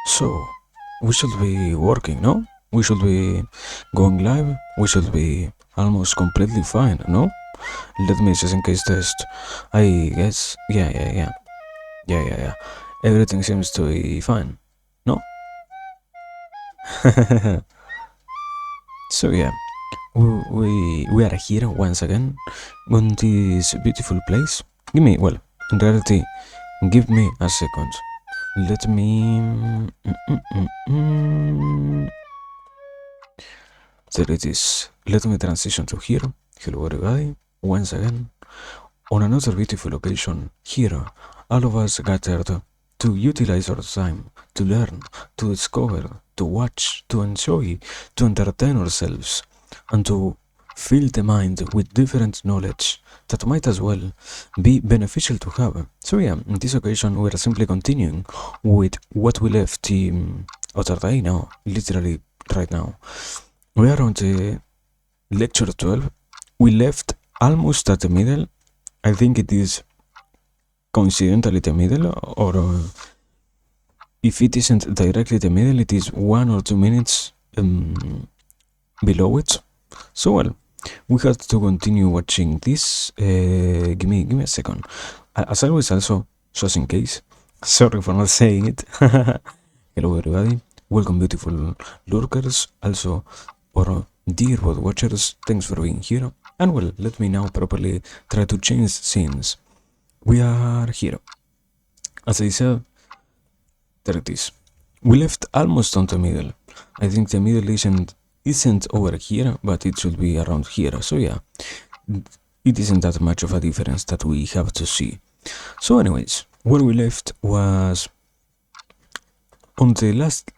So, we should be working, no? We should be going live. We should be almost completely fine, no? Let me just in case test. I guess, yeah. Everything seems to be fine, no? So yeah, we are here once again on this beautiful place. Well, in reality, give me a second. Let me. There it is. Let me transition to here. Hello everybody, once again, on another beautiful occasion. Here, all of us gathered to utilize our time, to learn, to discover, to watch, to enjoy, to entertain ourselves, and to fill the mind with different knowledge that might as well be beneficial to have. So yeah, in this occasion we are simply continuing with what we left the other day now, literally right now. We are on the lecture 12. We left almost at the middle. I think it is coincidentally the middle, or if it isn't directly the middle, it is 1 or 2 minutes below it. So well, we have to continue watching this. Give me a second. As always, also, just in case, sorry for not saying it. Hello everybody, welcome beautiful lurkers, also or dear world watchers, thanks for being here. And well, let me now properly try to change scenes. We are here. As I said, there it is. We left almost on the middle. I think the middle isn't over here, but it should be around here. So yeah, it isn't that much of a difference that we have to see. So anyways, where we left was on the last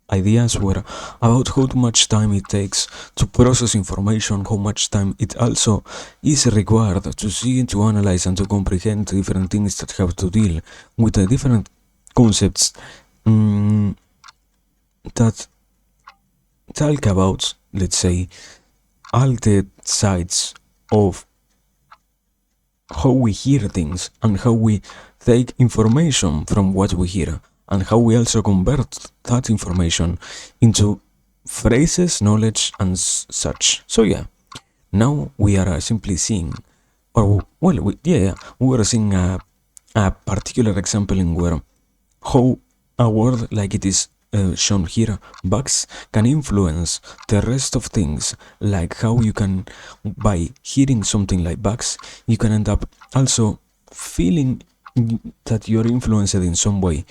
ideas were about how much time it takes to process information, how much time it also is required to see, to analyze, and to comprehend different things that have to deal with the different concepts that talk about, let's say, all the sides of how we hear things and how we take information from what we hear, and how we also convert that information into phrases, knowledge, and such. So yeah, now we are simply seeing, or well, we are seeing a particular example in where how a word like it is shown here, bugs, can influence the rest of things, like how you can, by hearing something like bugs, you can end up also feeling that you're influenced in some way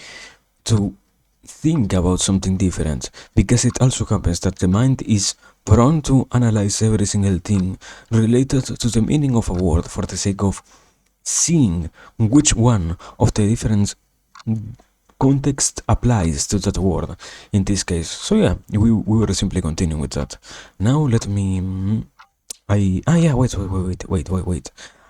to think about something different, because it also happens that the mind is prone to analyze every single thing related to the meaning of a word for the sake of seeing which one of the different context applies to that word in this case. So yeah, we were simply continuing with that. Now let me wait.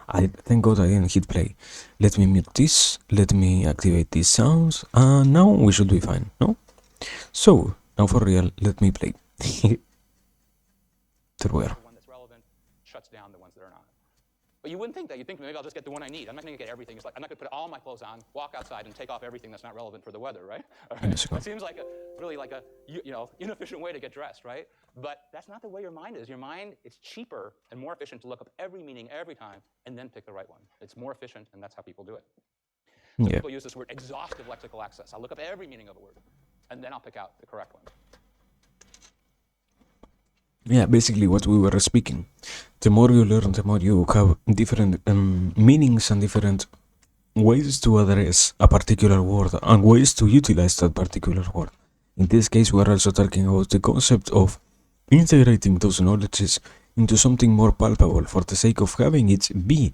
I thank God I didn't hit play. Let me mute this, let me activate these sounds, and now we should be fine, no? So now for real, let me play. There we are. One that's relevant shuts down the ones that are not. But you wouldn't think that. You'd think maybe I'll just get the one I need. I'm not going to get everything. It's like I'm not going to put all my clothes on, walk outside, and take off everything that's not relevant for the weather, right? It seems like really like a inefficient way to get dressed, right? But that's not the way your mind is. Your mind, it's cheaper and more efficient to look up every meaning every time and then pick the right one. It's more efficient, and that's how people do it. So people use this word exhaustive lexical access. I'll look up every meaning of a word, and then I'll pick out the correct one. Yeah, basically what we were speaking. The more you learn, the more you have different meanings and different ways to address a particular word and ways to utilize that particular word. In this case, we are also talking about the concept of integrating those knowledges into something more palpable for the sake of having it be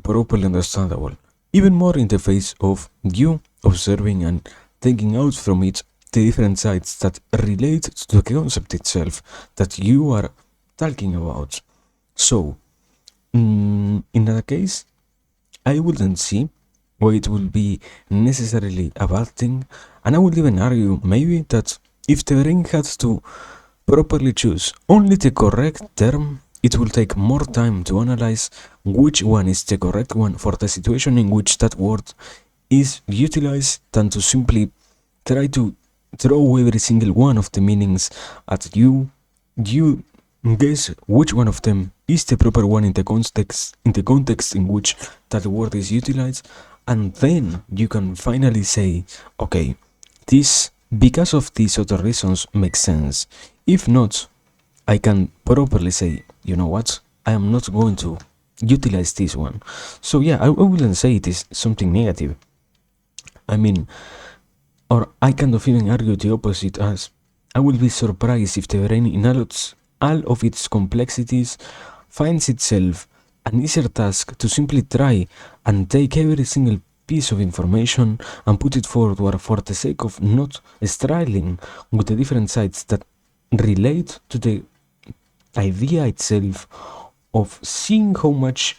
properly understandable. Even more in the face of you observing and taking out from it the different sides that relate to the concept itself that you are talking about. So, in that case, I wouldn't see why it would be necessarily a bad thing, and I would even argue maybe that if the brain had to properly choose only the correct term, it will take more time to analyze which one is the correct one for the situation in which that word is utilized than to simply try to throw every single one of the meanings at you. You guess which one of them is the proper one in the context in which that word is utilized, and then you can finally say, okay, this because of these other reasons makes sense. If not, I can properly say, you know what, I am not going to utilize this one. So yeah, I wouldn't say it is something negative. I mean, or I kind of even argue the opposite, as I would be surprised if the brain in all of its complexities finds itself an easier task to simply try and take every single piece of information and put it forward for the sake of not struggling with the different sides that relate to the idea itself of seeing how much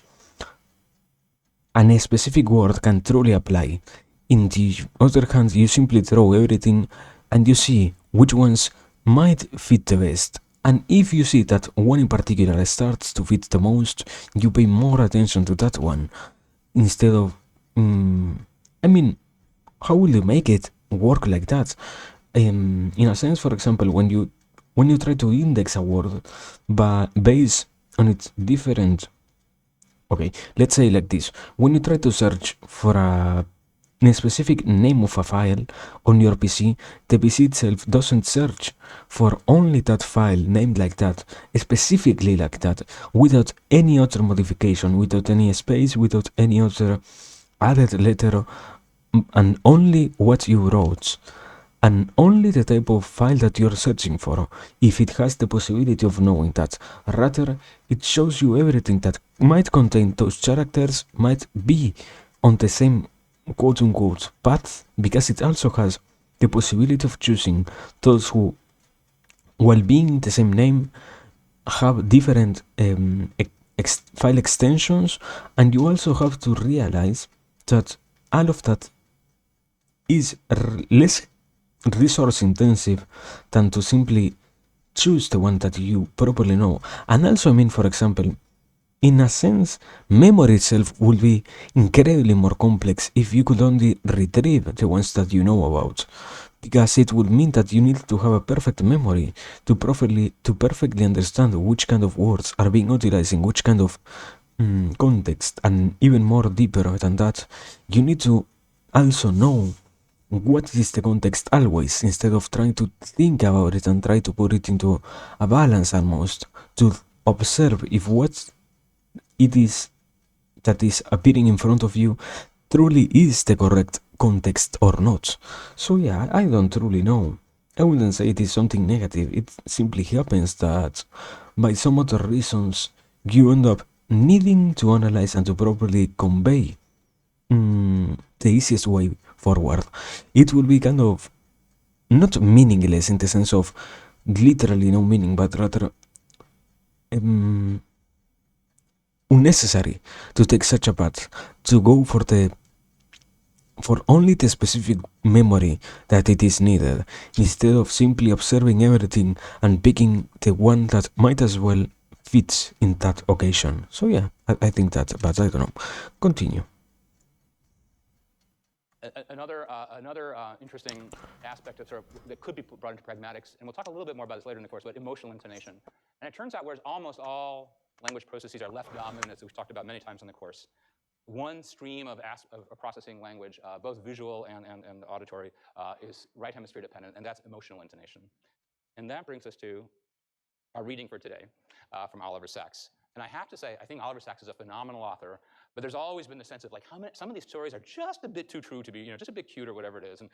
a specific word can truly apply. In the other hand, you simply throw everything and you see which ones might fit the best. And if you see that one in particular starts to fit the most, you pay more attention to that one instead of. I mean, how will you make it work like that? In a sense, for example, when you try to index a word, but based on its different. Okay, let's say like this. When you try to search for a specific name of a file on your PC, the PC itself doesn't search for only that file named like that, specifically like that, without any other modification, without any space, without any other added letter, and only what you wrote and only the type of file that you're searching for, if it has the possibility of knowing that. Rather, it shows you everything that might contain those characters, might be on the same quote-unquote path, because it also has the possibility of choosing those who, while being the same name, have different file extensions, and you also have to realize that all of that is less resource intensive than to simply choose the one that you properly know. And also, I mean, for example, in a sense, memory itself would be incredibly more complex if you could only retrieve the ones that you know about. Because it would mean that you need to have a perfect memory to perfectly understand which kind of words are being utilized in which kind of context, and even more deeper than that, you need to also know what is the context always, instead of trying to think about it and try to put it into a balance almost, to observe if what it is that is appearing in front of you truly is the correct context or not. So yeah, I don't truly know. I wouldn't say it is something negative. It simply happens that by some other reasons you end up needing to analyze and to properly convey the easiest way forward. It will be kind of not meaningless in the sense of literally no meaning, but rather unnecessary to take such a path, to go for only the specific memory that it is needed, instead of simply observing everything and picking the one that might as well fit in that occasion. So yeah, I think that, but I don't know. Continue. Another interesting aspect of that could be brought into pragmatics, and we'll talk a little bit more about this later in the course, but emotional intonation. And it turns out, whereas almost all language processes are left dominant, as we've talked about many times in the course, one stream of processing language, both visual and auditory, is right hemisphere dependent, and that's emotional intonation. And that brings us to our reading for today from Oliver Sacks. And I have to say, I think Oliver Sacks is a phenomenal author, but there's always been the sense of like some of these stories are just a bit too true to be, just a bit cute or whatever it is. And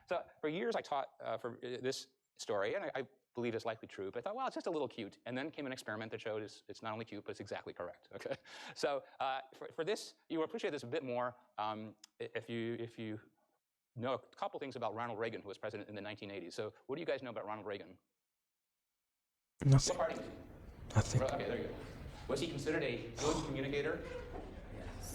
so for years I taught for this story, and I believe it's likely true, but I thought, well, it's just a little cute. And then came an experiment that showed it's not only cute, but it's exactly correct. Okay, so for this, you will appreciate this a bit more if you know a couple things about Ronald Reagan, who was president in the 1980s. So what do you guys know about Ronald Reagan? Nothing. Nothing. Okay, there you go. Was he considered a good communicator?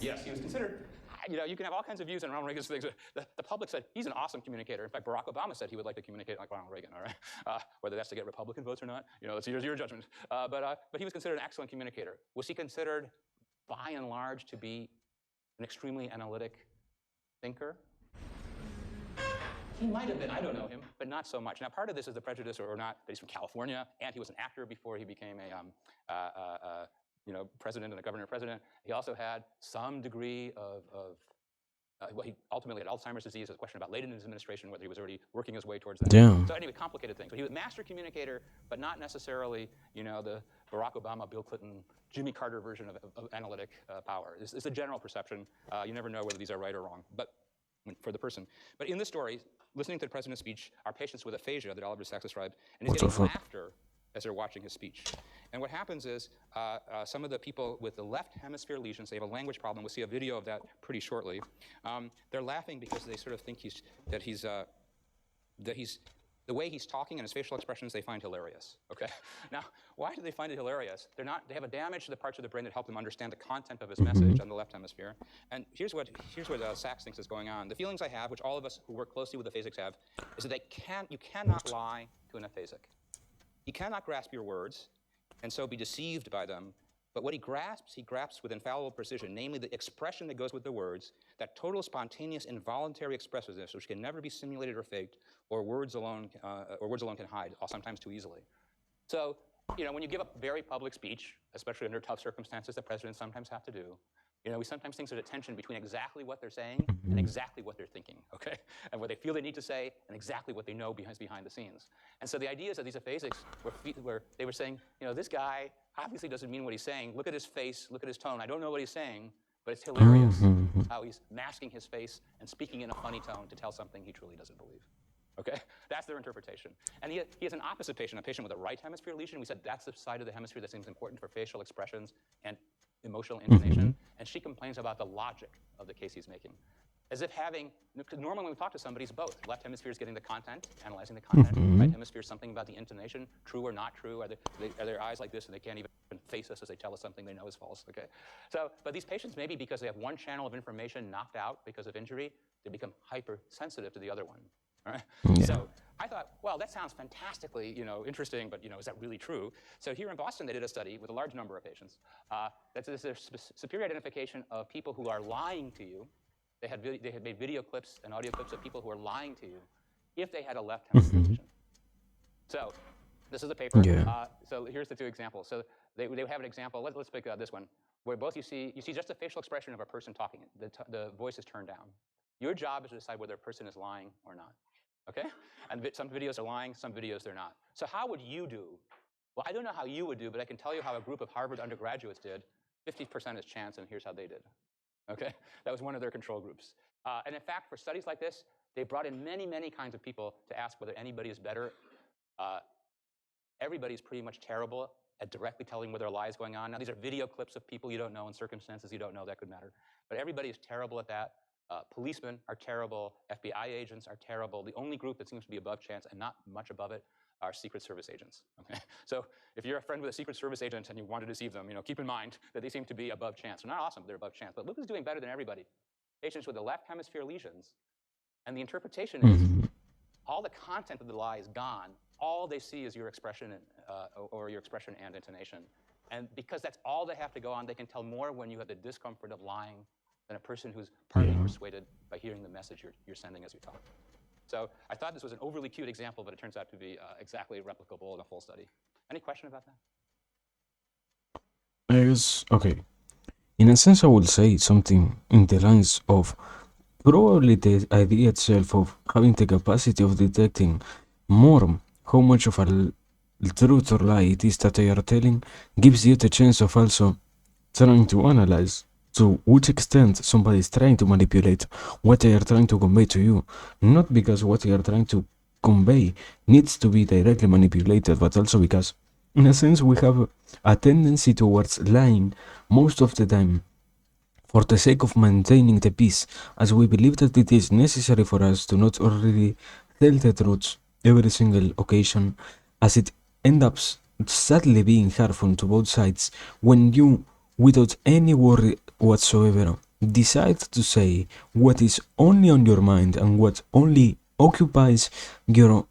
Yes, he was considered. You can have all kinds of views on Ronald Reagan's things. The public said he's an awesome communicator. In fact, Barack Obama said he would like to communicate like Ronald Reagan. All right, whether that's to get Republican votes or not, it's your judgment. But he was considered an excellent communicator. Was he considered, by and large, to be an extremely analytic thinker? he might have been, I don't know him, but not so much. Now, part of this is the prejudice or not that he's from California, and he was an actor before he became a president and a governor-president. He also had some degree of well, he ultimately had Alzheimer's disease. There's a question about late in his administration whether he was already working his way towards that. Damn. So anyway, complicated things. But he was a master communicator, but not necessarily, the Barack Obama, Bill Clinton, Jimmy Carter version of analytic power. It's a general perception. You never know whether these are right or wrong, but for the person. But in this story, listening to the president's speech are patients with aphasia that Oliver Sacks described, and he's getting laughter as they're watching his speech. And what happens is some of the people with the left hemisphere lesions, they have a language problem. We'll see a video of that pretty shortly. They're laughing because they sort of think the way he's talking and his facial expressions they find hilarious. Okay. Now, why do they find it hilarious? They have a damage to the parts of the brain that help them understand the content of his message on the left hemisphere. And here's what Sacks thinks is going on. The feelings I have, which all of us who work closely with aphasics have, is that you cannot lie to an aphasic. He cannot grasp your words, and so be deceived by them. But what he grasps with infallible precision, namely the expression that goes with the words, that total spontaneous involuntary expressiveness, which can never be simulated or faked, or words alone can hide, sometimes too easily. So, when you give a very public speech, especially under tough circumstances that presidents sometimes have to do, we sometimes think there's a tension between exactly what they're saying and exactly what they're thinking, okay? And what they feel they need to say and exactly what they know behind the scenes. And so the idea is that these aphasics they were saying, this guy obviously doesn't mean what he's saying. Look at his face, look at his tone. I don't know what he's saying, but it's hilarious how he's masking his face and speaking in a funny tone to tell something he truly doesn't believe. Okay, that's their interpretation. And he has an opposite patient, a patient with a right hemisphere lesion. We said that's the side of the hemisphere that seems important for facial expressions and emotional intonation. And she complains about the logic of the case he's making. As if normally when we talk to somebody, it's both. Left hemisphere is getting the content, analyzing the content. Right hemisphere is something about the intonation, true or not true. Are their eyes like this and they can't even face us as they tell us something they know is false, okay? So, but these patients, maybe because they have one channel of information knocked out because of injury, they become hypersensitive to the other one. All right? Yeah. So I thought, well, that sounds fantastically, interesting, but is that really true? So here in Boston, they did a study with a large number of patients. That's their superior identification of people who are lying to you. They had made video clips and audio clips of people who are lying to you if they had a left hemisphere lesion. So this is a paper. Yeah. So here's the two examples. So they have an example. Let's pick this one, where both you see just the facial expression of a person talking. The voice is turned down. Your job is to decide whether a person is lying or not. Okay? And some videos are lying, some videos they're not. So how would you do? Well, I don't know how you would do, but I can tell you how a group of Harvard undergraduates did. 50% is chance, and here's how they did. Okay? That was one of their control groups. And in fact, for studies like this, they brought in many, many kinds of people to ask whether anybody is better. Everybody's pretty much terrible at directly telling whether a lie is going on. Now, these are video clips of people you don't know in circumstances you don't know. That could matter. But everybody is terrible at that. Policemen are terrible. FBI agents are terrible. The only group that seems to be above chance and not much above it are Secret Service agents. Okay? So if you're a friend with a Secret Service agent and you want to deceive them, keep in mind that they seem to be above chance. They're not awesome, but they're above chance. But look who's doing better than everybody. Patients with the left hemisphere lesions. And the interpretation is all the content of the lie is gone. All they see is your expression or your expression and intonation. And because that's all they have to go on, they can tell more when you have the discomfort of lying than a person who's partly persuaded by hearing the message you're sending as you talk. So I thought this was an overly cute example, but it turns out to be exactly replicable in a full study. Any question about that? Yes, okay. In a sense, I would say something in the lines of probably the idea itself of having the capacity of detecting more how much of a truth or lie it is that they are telling gives you the chance of also trying to analyze to which extent somebody is trying to manipulate what they are trying to convey to you. Not because what they are trying to convey needs to be directly manipulated, but also because, in a sense, we have a tendency towards lying most of the time for the sake of maintaining the peace, as we believe that it is necessary for us to not already tell the truth every single occasion, as it ends up sadly being harmful to both sides when you, without any worry whatsoever, decide to say what is only on your mind and what only occupies your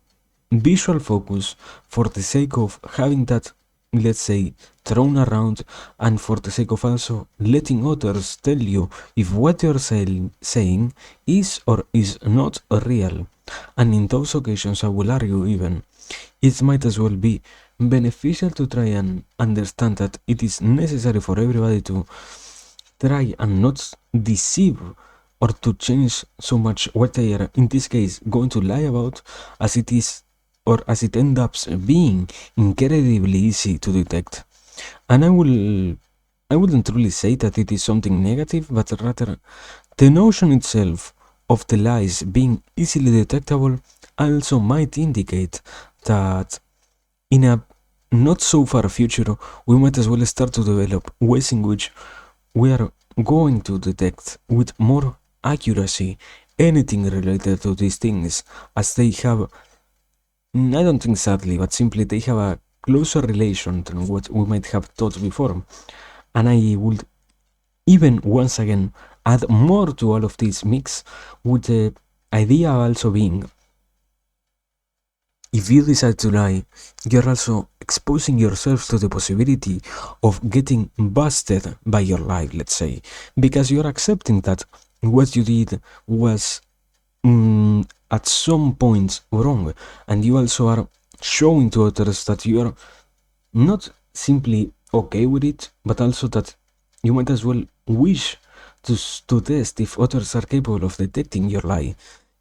visual focus for the sake of having that, let's say, thrown around, and for the sake of also letting others tell you if what you're saying is or is not real. And in those occasions, I will argue even, it might as well be beneficial to try and understand that it is necessary for everybody to try and not deceive or to change so much what they are, in this case, going to lie about, as it is, or as it ends up being incredibly easy to detect. And I wouldn't truly say that it is something negative, but rather the notion itself of the lies being easily detectable also might indicate that in a not so far future, we might as well start to develop ways in which we are going to detect with more accuracy anything related to these things, as they have, I don't think sadly, but simply they have a closer relation than what we might have thought before. And I would even once again add more to all of this mix, with the idea also being, if you decide to lie, you're also exposing yourself to the possibility of getting busted by your lie, let's say, because you're accepting that what you did was at some point wrong, and you also are showing to others that you are not simply okay with it, but also that you might as well wish to test if others are capable of detecting your lie.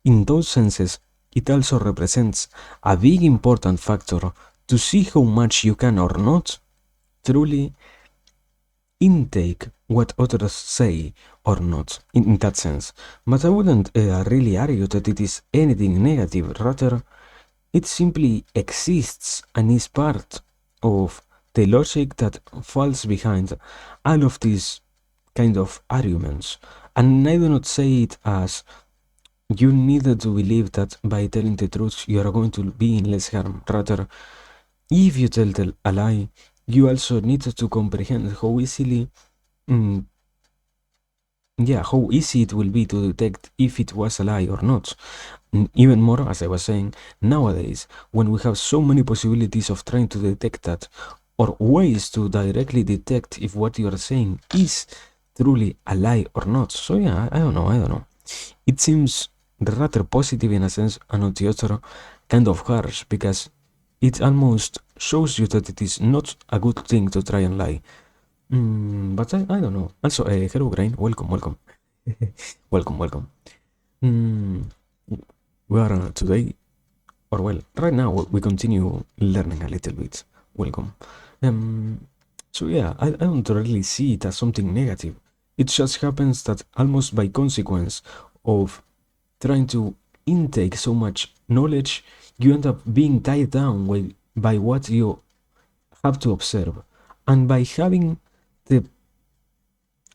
In those senses, it also represents a big important factor to see how much you can or not truly intake what others say or not, in that sense. But I wouldn't really argue that it is anything negative, rather it simply exists and is part of the logic that falls behind all of these kind of arguments. And I do not say it as you need to believe that by telling the truth you are going to be in less harm. Rather, if you tell a lie, you also need to comprehend how easily how easy it will be to detect if it was a lie or not. Even more, as I was saying, nowadays, when we have so many possibilities of trying to detect that, or ways to directly detect if what you are saying is truly a lie or not. So yeah, I don't know. It seems rather positive in a sense, and on the other, kind of harsh, because it almost shows you that it is not a good thing to try and lie. But I don't know. Also, hello, Grain. Welcome. welcome. We are today, or well, right now we continue learning a little bit. Welcome. So yeah, I don't really see it as something negative. It just happens that almost by consequence of trying to intake so much knowledge, you end up being tied down by what you have to observe. And by having the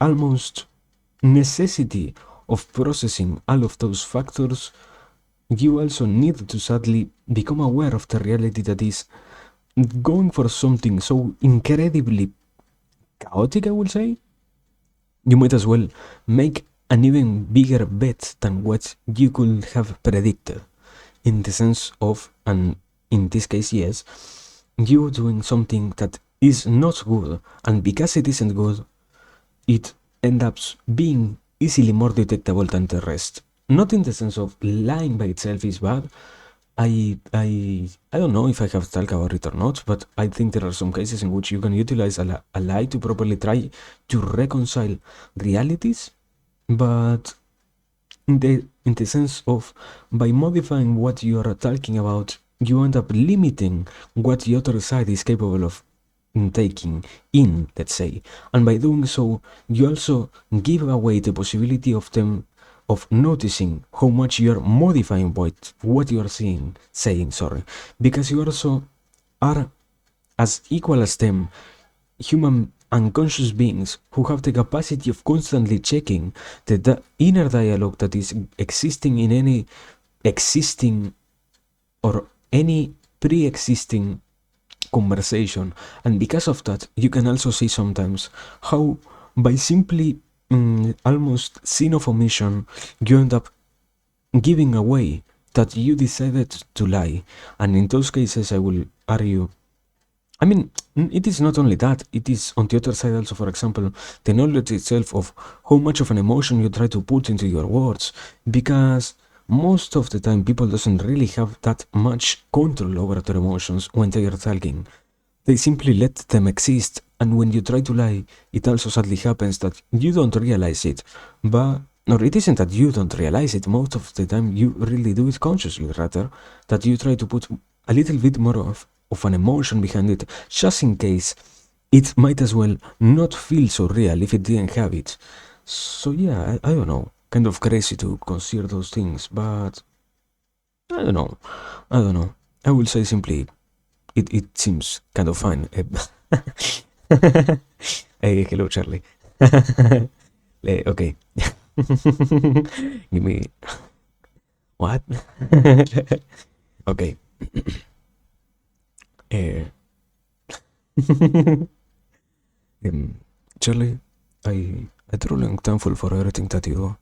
almost necessity of processing all of those factors, you also need to sadly become aware of the reality that is going for something so incredibly chaotic, I will say. You might as well make an even bigger bet than what you could have predicted, in the sense of, and in this case, yes, you doing something that is not good, and because it isn't good, it ends up being easily more detectable than the rest. Not in the sense of lying by itself is bad. I don't know if I have talked about it or not, but I think there are some cases in which you can utilize a lie to properly try to reconcile realities, but in the sense of, by modifying what you are talking about, you end up limiting what the other side is capable of taking in, let's say. And by doing so, you also give away the possibility of them of noticing how much you are modifying what you are saying, because you also are as equal as them, human unconscious beings who have the capacity of constantly checking the inner dialogue that is existing in any existing or any pre-existing conversation. And because of that, you can also see sometimes how by simply almost sin of omission, you end up giving away that you decided to lie. And in those cases, I will argue, I mean, it is not only that, it is on the other side also, for example, the knowledge itself of how much of an emotion you try to put into your words. Because most of the time people doesn't really have that much control over their emotions when they are talking. They simply let them exist, and when you try to lie, it also sadly happens that you don't realize it. But, or it isn't that you don't realize it, most of the time you really do it consciously, rather, that you try to put a little bit more of an emotion behind it, just in case it might as well not feel so real if it didn't have it. So yeah, I don't know, kind of crazy to consider those things, but I don't know. I don't know. I will say simply, it seems kind of fine. Hey, hello, Charlie. Okay. Give me. What? Okay. uh, Charlie, I truly am thankful for everything that you do.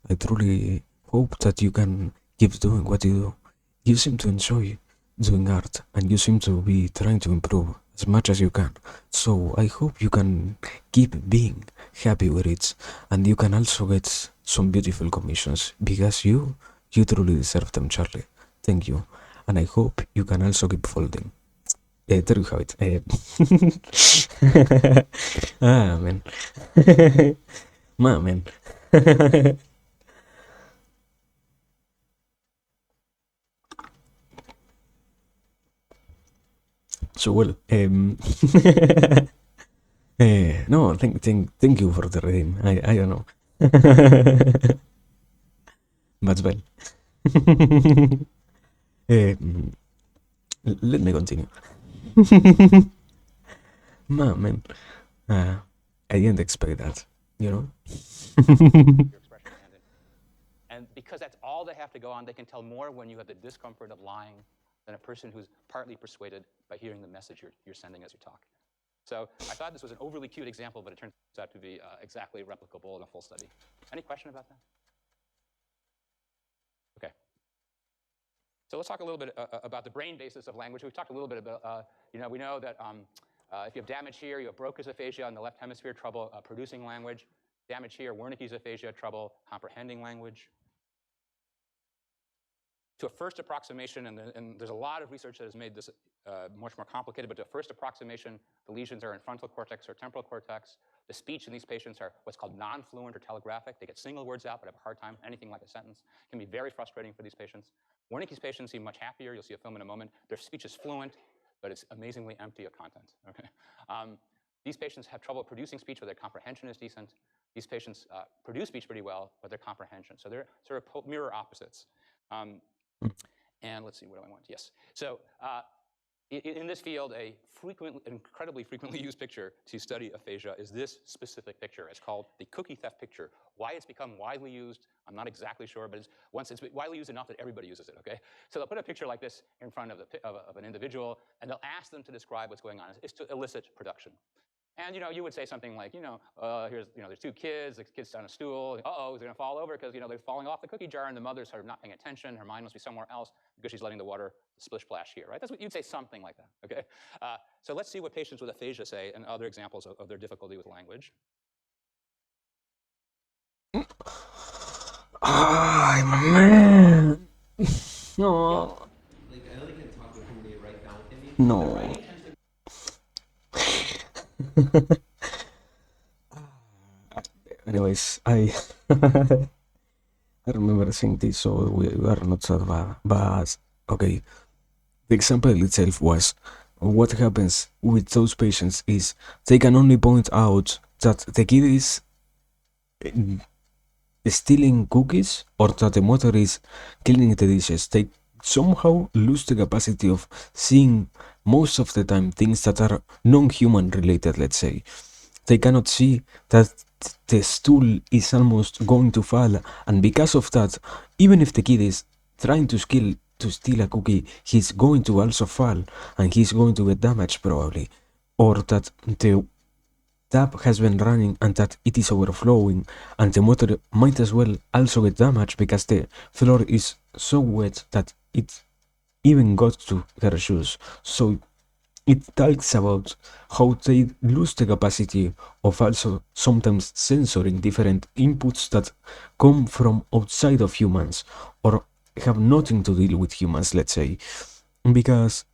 I truly hope that you can keep doing what you do. You seem to enjoy doing art, and you seem to be trying to improve as much as you can. So I hope you can keep being happy with it, and you can also get some beautiful commissions because you truly deserve them, Charlie. Thank you, and I hope you can also keep folding. There you have it. Man. Man. So well, no, thank you for the reading. I don't know. But well, let me continue. Man, I didn't expect that, you know? Your expression and because that's all they have to go on, they can tell more when you have the discomfort of lying than a person who's partly persuaded by hearing the message you're sending as you talk. So I thought this was an overly cute example, but it turns out to be exactly replicable in a full study. Any question about that? Okay. So let's talk a little bit about the brain basis of language. We've talked a little bit about, we know that if you have damage here, you have Broca's aphasia in the left hemisphere, trouble producing language. Damage here, Wernicke's aphasia, trouble comprehending language. To a first approximation, and there's a lot of research that has made this much more complicated, but to a first approximation, the lesions are in frontal cortex or temporal cortex. The speech in these patients are what's called non-fluent or telegraphic. They get single words out, but have a hard time, anything like a sentence. It can be very frustrating for these patients. Wernicke's patients seem much happier. You'll see a film in a moment. Their speech is fluent, but it's amazingly empty of content. Okay? These patients have trouble producing speech, but their comprehension is decent. These patients produce speech pretty well, but their comprehension. So they're sort of mirror opposites. And let's see, what do I want? Yes. So in this field, a incredibly frequently used picture to study aphasia is this specific picture. It's called the cookie theft picture. Why it's become widely used, I'm not exactly sure, but once it's widely used enough that everybody uses it, okay? So they'll put a picture like this in front of an individual, and they'll ask them to describe what's going on. It's to elicit production. And you would say something like, here's, there's two kids, the kid's on a stool, uh-oh, he's gonna fall over because, they're falling off the cookie jar, and the mother's sort of not paying attention, her mind must be somewhere else because she's letting the water splish splash here, right? That's what you'd say, something like that, okay? So let's see what patients with aphasia say and other examples of their difficulty with language. Ah, my man. No. Like, I only can talk with whom they write down with me. No. Anyways, I remember saying this, so we are not so bad. But okay, the example itself was what happens with those patients is they can only point out that the kid is stealing cookies or that the mother is cleaning the dishes. They somehow lose the capacity of seeing most of the time things that are non-human related, let's say. They cannot see that the stool is almost going to fall, and because of that, even if the kid is trying to steal a cookie, he's going to also fall, and he's going to get damaged probably. Or that the tap has been running and that it is overflowing, and the motor might as well also get damaged because the floor is so wet that it even got to her shoes. So it talks about how they lose the capacity of also sometimes censoring different inputs that come from outside of humans, or have nothing to deal with humans, let's say, because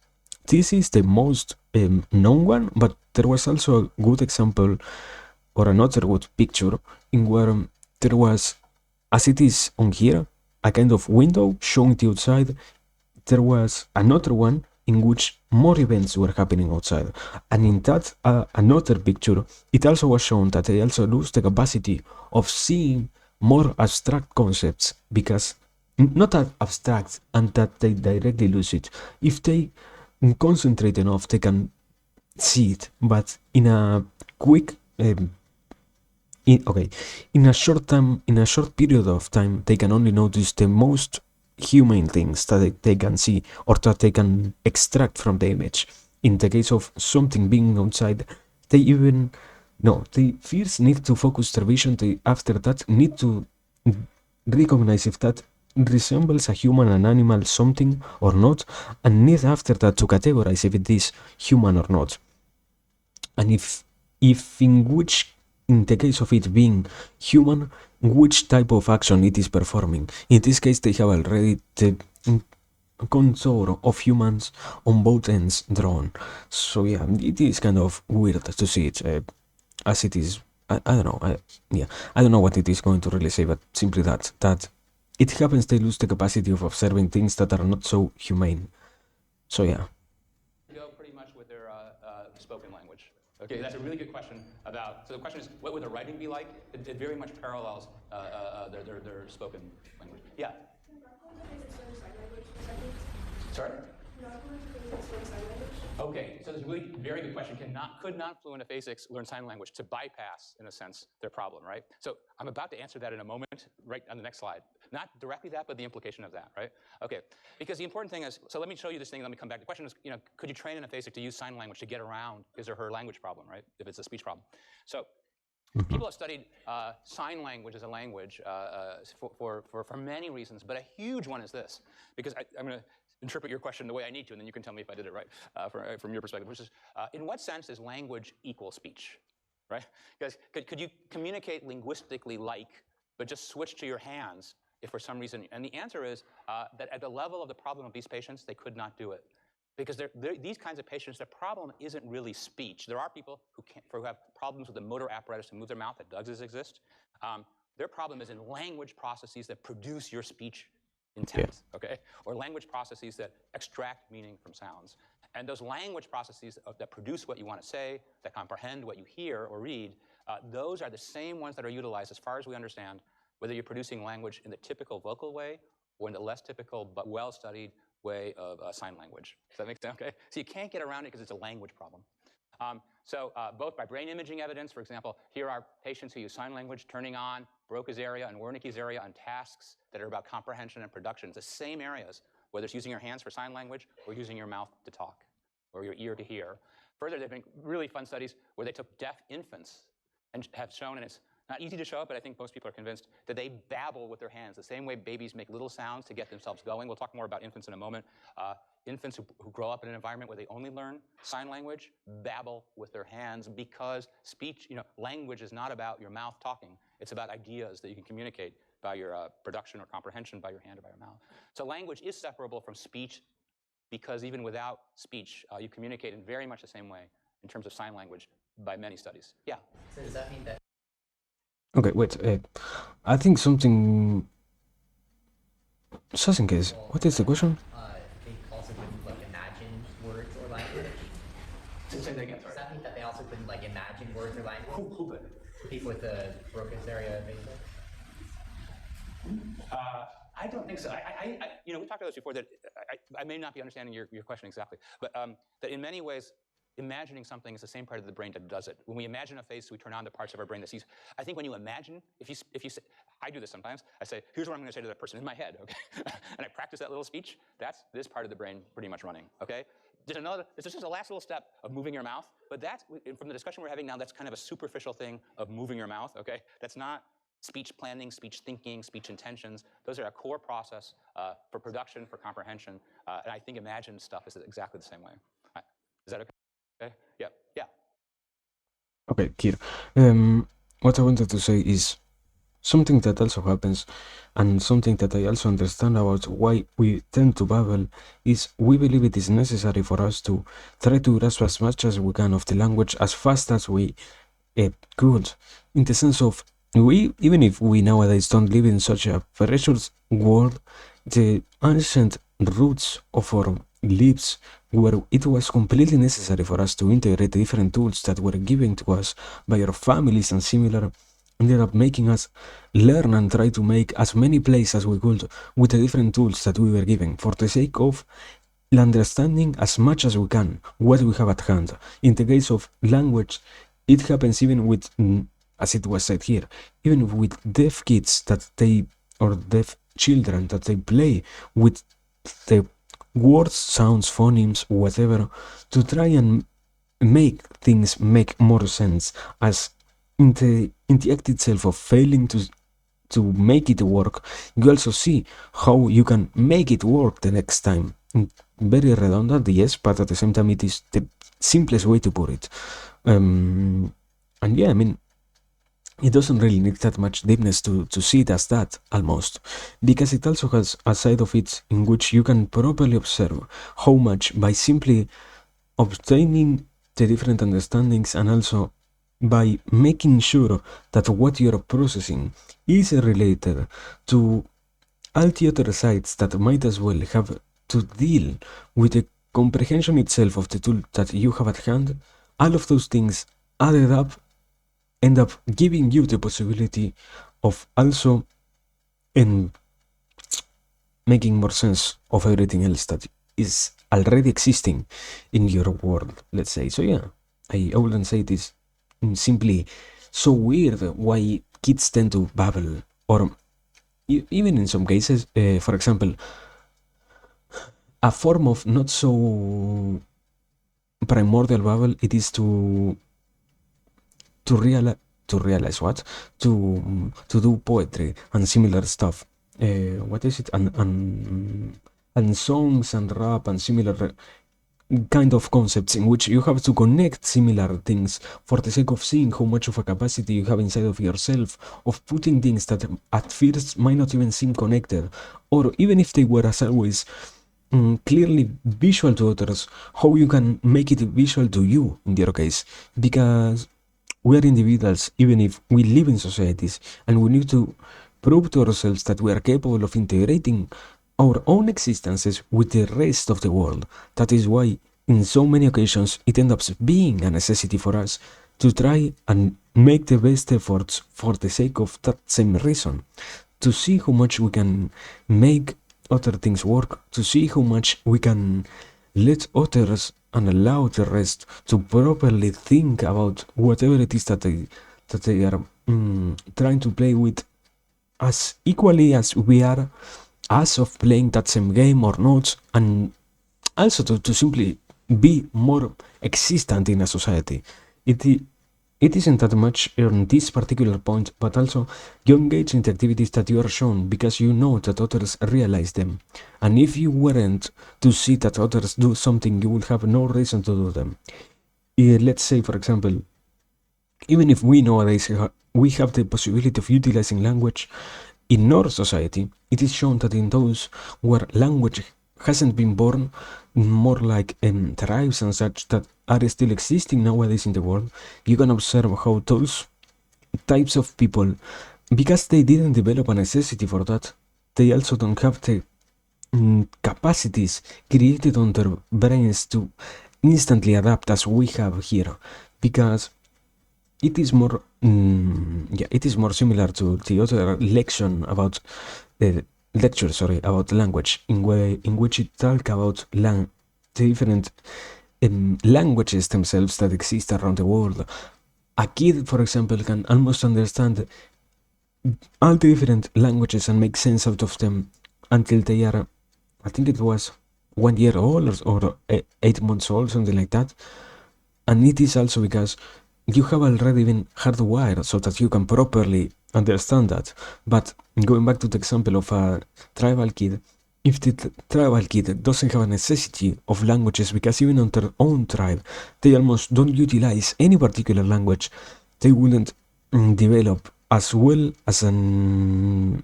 this is the most known one, but there was also a good example or another good picture in where there was, as it is on here, a kind of window showing the outside. There was another one in which more events were happening outside, and in that another picture, it also was shown that they also lose the capacity of seeing more abstract concepts, because not that abstract and that they directly lose it. If they concentrate enough, they can see it, but in a quick in a short time, in a short period of time, they can only notice the most humane things that they can see or that they can extract from the image. In the case of something being outside, they even they first need to focus their vision. They after that need to recognize if that resembles a human, an animal, something or not, and need after that to categorize if it is human or not. And if in the case of it being human, which type of action it is performing. In this case, they have already the contour of humans on both ends drawn. So yeah, it is kind of weird to see it as it is. I don't know. I don't know what it is going to really say, but simply that it happens they lose the capacity of observing things that are not so humane. So yeah. Go pretty much with their spoken language. Okay, that's a really good question about. So the question is, what would the writing be like? It very much parallels their spoken language. Yeah. Sorry. Okay, so this is a really very good question. Could non-fluent aphasics learn sign language to bypass, in a sense, their problem, right? So I'm about to answer that in a moment, right on the next slide. Not directly that, but the implication of that, right? Okay, because the important thing is, so let me show you this thing, let me come back. The question is, could you train an aphasic to use sign language to get around his or her language problem, right? If it's a speech problem. So people have studied sign language as a language for many reasons, but a huge one is this, because I'm going to interpret your question the way I need to, and then you can tell me if I did it right from your perspective, which is, in what sense is language equal speech, right? Because could you communicate linguistically but just switch to your hands if for some reason, and the answer is that at the level of the problem of these patients, they could not do it. Because these kinds of patients, their problem isn't really speech. There are people who have problems with the motor apparatus to move their mouth that does exist. Their problem is in language processes that produce your speech intent, okay? Or language processes that extract meaning from sounds. And those language processes that produce what you want to say, that comprehend what you hear or read, those are the same ones that are utilized, as far as we understand, whether you're producing language in the typical vocal way or in the less typical but well-studied way of sign language. Does that make sense? Okay? So you can't get around it because it's a language problem. Both by brain imaging evidence, for example, here are patients who use sign language turning on Broca's area and Wernicke's area on tasks that are about comprehension and production. It's the same areas, whether it's using your hands for sign language or using your mouth to talk or your ear to hear. Further, there have been really fun studies where they took deaf infants and have shown, and it's not easy to show it, but I think most people are convinced, that they babble with their hands, the same way babies make little sounds to get themselves going. We'll talk more about infants in a moment. Infants who grow up in an environment where they only learn sign language babble with their hands, because speech, language is not about your mouth talking. It's about ideas that you can communicate by your production or comprehension by your hand or by your mouth. So language is separable from speech, because even without speech, you communicate in very much the same way in terms of sign language by many studies. Yeah? So does that mean that? Okay, wait. I think something. Just in case. What is the question? They also couldn't imagine words or language. Say that again. Does that mean that they also couldn't imagine words or language? Who could? People with the Broca's area basic? I don't think so. We talked about this before, that I may not be understanding your question exactly, but that in many ways, imagining something is the same part of the brain that does it. When we imagine a face, we turn on the parts of our brain that sees. I think when you imagine, if you say, I do this sometimes, I say, here's what I'm going to say to that person in my head, okay? And I practice that little speech. That's this part of the brain pretty much running, okay? This is just a last little step of moving your mouth, but that's, from the discussion we're having now, that's kind of a superficial thing of moving your mouth, okay? That's not speech planning, speech thinking, speech intentions. Those are a core process for production, for comprehension, and I think imagine stuff is exactly the same way. Is that okay? Okay. Yeah. Okay, Kir. What I wanted to say is, something that also happens, and something that I also understand about why we tend to babble, is we believe it is necessary for us to try to grasp as much as we can of the language as fast as we could, in the sense of, we, even if we nowadays don't live in such a precious world, the ancient roots of our lives, where it was completely necessary for us to integrate the different tools that were given to us by our families and similar, ended up making us learn and try to make as many plays as we could with the different tools that we were given, for the sake of understanding as much as we can what we have at hand. In the case of language, it happens even with, as it was said here, even with deaf kids that they, or deaf children that they play with the words, sounds, phonemes, whatever, to try and make things make more sense, as in the act itself of failing to make it work, you also see how you can make it work the next time. Very redundant, yes, but at the same time it is the simplest way to put it. And yeah, I mean, it doesn't really need that much deepness to see it as that, almost, because it also has a side of it in which you can properly observe how much, by simply obtaining the different understandings, and also by making sure that what you're processing is related to all the other sides that might as well have to deal with the comprehension itself of the tool that you have at hand, all of those things added up end up giving you the possibility of also making more sense of everything else that is already existing in your world, let's say. So yeah, I wouldn't say it is simply so weird why kids tend to babble, or even in some cases, for example, a form of not so primordial babble, it is to realize what? To do poetry and similar stuff. What is it? And songs and rap and similar kind of concepts in which you have to connect similar things for the sake of seeing how much of a capacity you have inside of yourself of putting things that at first might not even seem connected, or even if they were as always clearly visual to others, how you can make it visual to you in your case, because we are individuals, even if we live in societies, and we need to prove to ourselves that we are capable of integrating our own existences with the rest of the world. That is why, in so many occasions, it ends up being a necessity for us to try and make the best efforts for the sake of that same reason, to see how much we can make other things work, to see how much we can let others and allow the rest to properly think about whatever it is that they are trying to play with, as equally as we are, as of playing that same game or not, and also to simply be more existent in a society. It isn't that much on this particular point, but also you engage in the activities that you are shown because you know that others realize them. And if you weren't to see that others do something, you would have no reason to do them. Let's say, for example, even if we nowadays we have the possibility of utilizing language in our society, it is shown that in those where language hasn't been born, more like tribes and such that are still existing nowadays in the world, you can observe how those types of people, because they didn't develop a necessity for that, they also don't have the capacities created on their brains to instantly adapt as we have here, because it is more it is more similar to the other lecture about language, in which it talk about the different languages themselves that exist around the world. A kid, for example, can almost understand all the different languages and make sense out of them until they are, I think it was 1 year old or 8 months old, something like that. And it is also because you have already been hardwired so that you can properly understand that. But going back to the example of a tribal kid, if the tribal kid doesn't have a necessity of languages, because even on their own tribe, they almost don't utilize any particular language, they wouldn't develop as well as an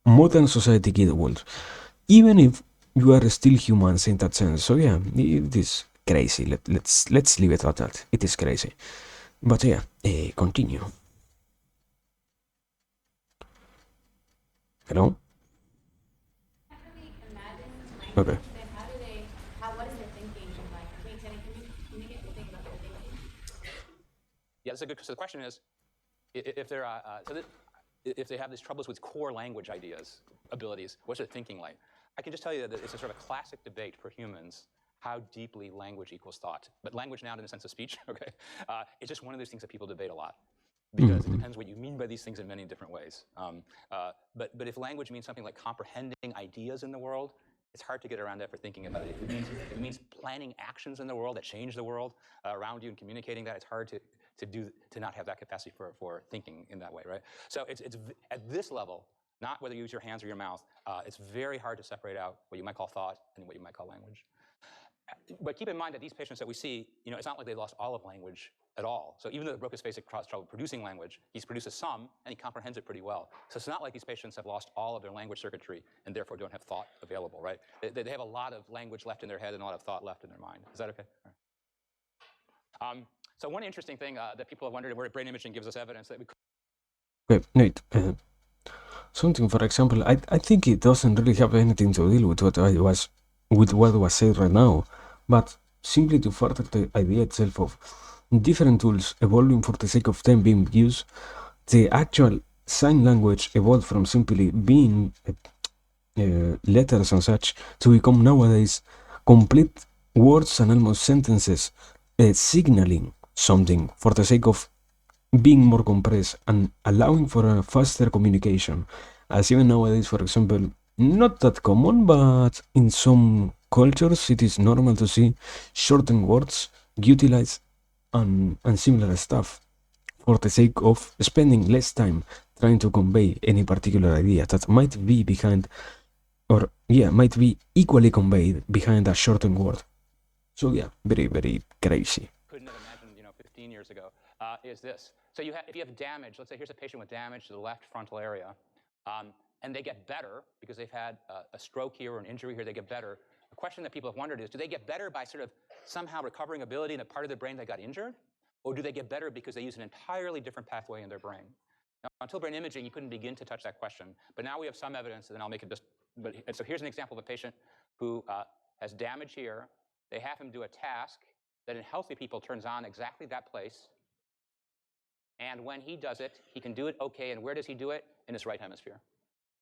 modern society kid would, even if you are still humans in that sense. So yeah, it is crazy. Let's leave it at that. It is crazy. But yeah, continue. Hello? Okay. Yeah, that's a good. So the question is, if they're if they have these troubles with core language ideas, abilities, what's their thinking like? I can just tell you that it's a sort of a classic debate for humans how deeply language equals thought. But language now in the sense of speech, okay, it's just one of those things that people debate a lot. Because it depends what you mean by these things in many different ways. But if language means something like comprehending ideas in the world, it's hard to get around that for thinking about it. If it means planning actions in the world that change the world around you and communicating that, it's hard to not have that capacity for thinking in that way, right? So it's at this level, not whether you use your hands or your mouth, it's very hard to separate out what you might call thought and what you might call language. But keep in mind that these patients that we see, it's not like they lost all of language at all. So even though they broke his face across trouble producing language, he's produces some, and he comprehends it pretty well. So it's not like these patients have lost all of their language circuitry and therefore don't have thought available, right? They have a lot of language left in their head and a lot of thought left in their mind. Is that okay? All right. So one interesting thing that people have wondered, where brain imaging gives us evidence that we could. Okay, Nate. Something, for example, I think it doesn't really have anything to deal with what was said right now, but simply to further the idea itself of different tools evolving for the sake of them being used. The actual sign language evolved from simply being letters and such to become nowadays complete words and almost sentences signaling something for the sake of being more compressed and allowing for a faster communication. As even nowadays, for example, not that common, but in some cultures it is normal to see shortened words utilized and similar stuff for the sake of spending less time trying to convey any particular idea that might be behind, or yeah, might be equally conveyed behind a shortened word. So yeah, very, very crazy. Couldn't have imagined, 15 years ago, is this. So if you have damage, let's say here's a patient with damage to the left frontal area, and they get better because they've had a stroke here or an injury here, they get better. The question that people have wondered is, do they get better by sort of somehow recovering ability in a part of their brain that got injured? Or do they get better because they use an entirely different pathway in their brain? Now, until brain imaging, you couldn't begin to touch that question. But now we have some evidence, and then I'll make it just. And so here's an example of a patient who has damage here. They have him do a task that in healthy people turns on exactly that place. And when he does it, he can do it okay. And where does he do it? In his right hemisphere.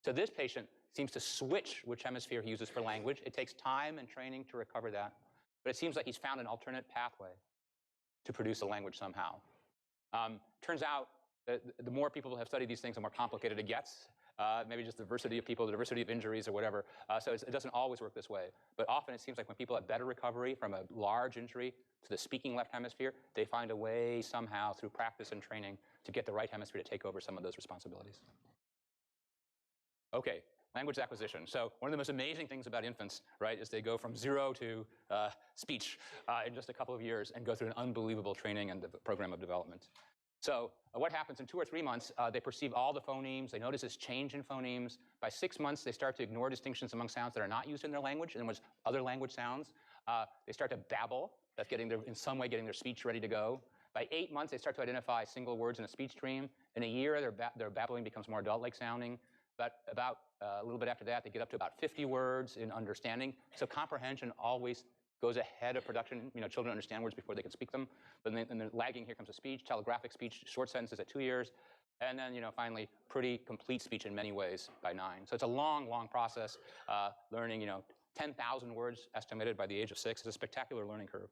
So this patient seems to switch which hemisphere he uses for language. It takes time and training to recover that. But it seems like he's found an alternate pathway to produce a language somehow. Turns out that the more people have studied these things, the more complicated it gets. Maybe just the diversity of people, the diversity of injuries or whatever. So it doesn't always work this way. But often it seems like when people have better recovery from a large injury to the speaking left hemisphere, they find a way somehow through practice and training to get the right hemisphere to take over some of those responsibilities. Okay, language acquisition. So one of the most amazing things about infants, right, is they go from 0 to speech in just a couple of years and go through an unbelievable training and program of development. So what happens in 2 or 3 months, they perceive all the phonemes. They notice this change in phonemes. By 6 months, they start to ignore distinctions among sounds that are not used in their language, and was other language sounds. They start to babble. That's in some way getting their speech ready to go. By 8 months, they start to identify single words in a speech stream. In a year, their babbling becomes more adult-like sounding. But about a little bit after that, they get up to about 50 words in understanding. So comprehension always goes ahead of production. Children understand words before they can speak them. But then lagging, here comes a speech, telegraphic speech, short sentences at 2 years. And then, finally, pretty complete speech in many ways by 9. So it's a long, long process. Learning, 10,000 words estimated by the age of 6. It's a spectacular learning curve.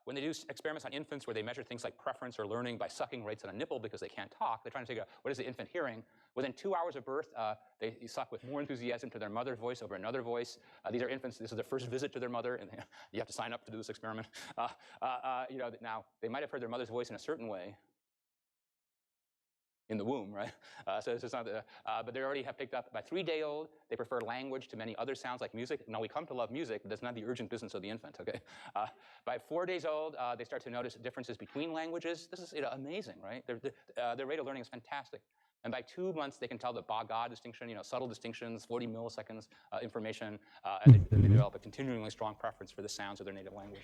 When they do experiments on infants where they measure things like preference or learning by sucking rates on a nipple because they can't talk, they're trying to figure out what is the infant hearing. Within 2 hours of birth, they suck with more enthusiasm to their mother's voice over another voice. These are infants. This is their first visit to their mother, and you have to sign up to do this experiment. Now, they might have heard their mother's voice in a certain way, in the womb, right? So it's not, but they already have picked up by 3-day-old, they prefer language to many other sounds like music. Now we come to love music, but that's not the urgent business of the infant, okay? By 4 days old, they start to notice differences between languages. This is amazing, right? Their rate of learning is fantastic. And by 2 months, they can tell the ba-ga distinction, subtle distinctions, 40 milliseconds information, and they develop a continually strong preference for the sounds of their native language.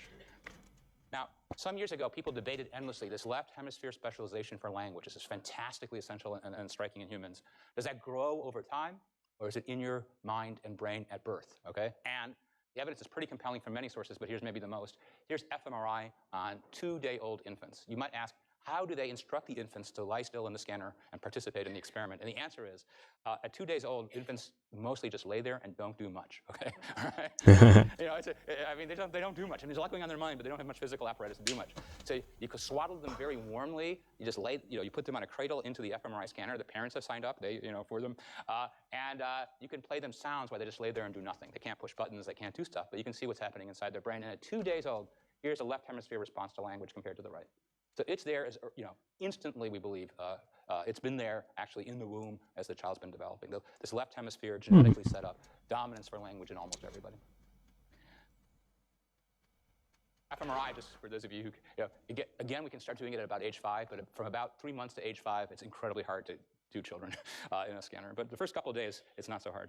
Now, some years ago, people debated endlessly this left hemisphere specialization for language. This is fantastically essential and striking in humans. Does that grow over time, or is it in your mind and brain at birth, okay? And the evidence is pretty compelling from many sources, but here's maybe the most. Here's fMRI on 2-day-old infants. You might ask, how do they instruct the infants to lie still in the scanner and participate in the experiment? And the answer is, at 2 days old, infants mostly just lay there and don't do much, okay? All right? I mean, they don't do much. I mean, there's a lot going on in their mind, but they don't have much physical apparatus to do much. So you could swaddle them very warmly. You just you put them on a cradle into the fMRI scanner. The parents have signed up, for them. And you can play them sounds while they just lay there and do nothing. They can't push buttons, they can't do stuff, but you can see what's happening inside their brain. And at 2 days old, here's a left hemisphere response to language compared to the right. So it's there as, instantly, we believe. It's been there actually in the womb as the child's been developing. This left hemisphere genetically set up dominance for language in almost everybody. fMRI, just for those of you who, again, we can start doing it at about age 5, but from about 3 months to age 5, it's incredibly hard to do children in a scanner. But the first couple of days, it's not so hard.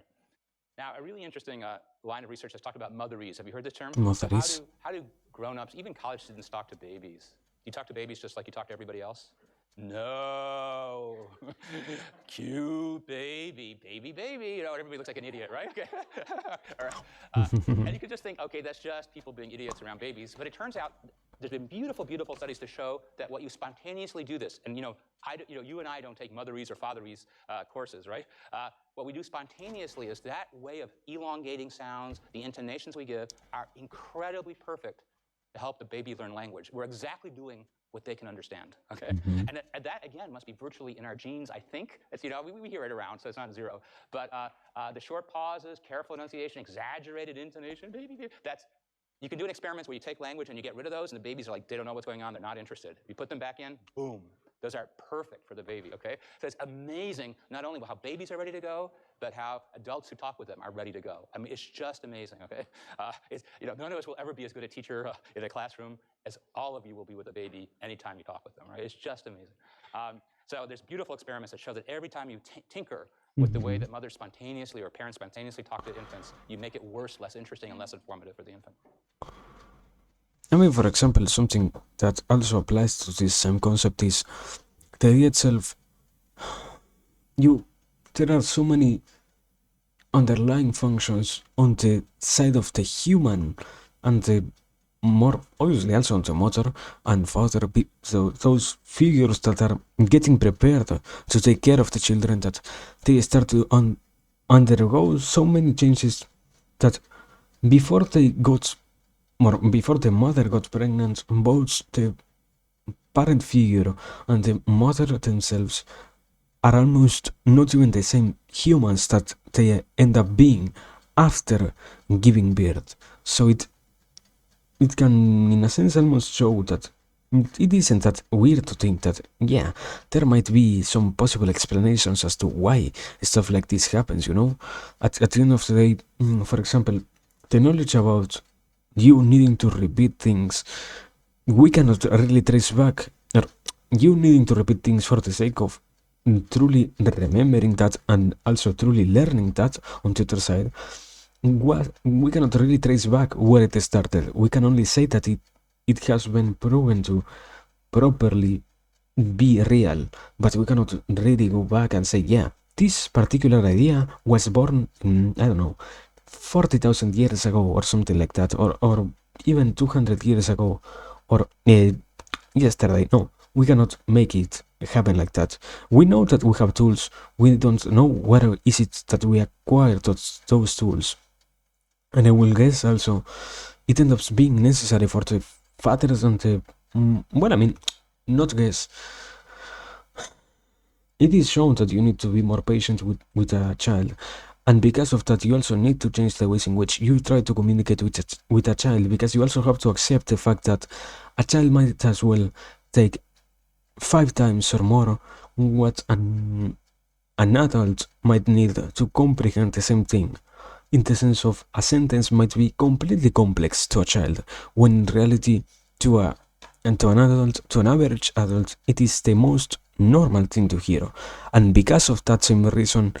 Now, a really interesting line of research has talked about motherees. Have you heard this term? Motherees. So how do grown-ups, even college students, talk to babies? You talk to babies just like you talk to everybody else? No. Cute baby, baby. Everybody looks like an idiot, right? Okay. All right. And you could just think, okay, that's just people being idiots around babies. But it turns out there's been beautiful, beautiful studies to show that what you spontaneously do this, and you and I don't take motherees or fatherees courses, right? What we do spontaneously is that way of elongating sounds, the intonations we give are incredibly perfect to help the baby learn language. We're exactly doing what they can understand, okay? And that, again, must be virtually in our genes, I think. It's, we hear it around, so it's not zero. But the short pauses, careful enunciation, exaggerated intonation, baby, you can do experiments where you take language and you get rid of those, and the babies are like, they don't know what's going on, they're not interested. You put them back in, boom. Those are perfect for the baby, okay? So it's amazing, not only how babies are ready to go, but how adults who talk with them are ready to go. I mean, it's just amazing, okay? None of us will ever be as good a teacher in a classroom as all of you will be with a baby anytime you talk with them, right? It's just amazing. So there's beautiful experiments that show that every time you tinker with the way that mothers spontaneously or parents spontaneously talk to infants, you make it worse, less interesting, and less informative for the infant. I mean, for example, something that also applies to this same concept is the idea itself. There are so many underlying functions on the side of the human and the more obviously also on the mother and father, so those figures that are getting prepared to take care of the children, that they start to undergo so many changes that before the mother got pregnant, both the parent figure and the mother themselves are almost not even the same humans that they end up being after giving birth. So it can, in a sense, almost show that it isn't that weird to think that, yeah, there might be some possible explanations as to why stuff like this happens, At the end of the day, for example, the knowledge about you needing to repeat things, we cannot really trace back, or you needing to repeat things for the sake of truly remembering that and also truly learning that on the other side. We cannot really trace back where it started. We can only say that it has been proven to properly be real, but we cannot really go back and say, yeah, this particular idea was born in, 40,000 years ago or something like that, or even 200 years ago, or yesterday. No, we cannot make it happen like that. We know that we have tools. We don't know where is it that we acquired those tools. And I will guess also it ends up being necessary for the fathers and the... not guess. It is shown that you need to be more patient with a child. And because of that, you also need to change the ways in which you try to communicate with a child, because you also have to accept the fact that a child might as well take 5 times or more what an adult might need to comprehend the same thing, in the sense of a sentence might be completely complex to a child, when in reality to an average adult, it is the most normal thing to hear. And because of that same reason,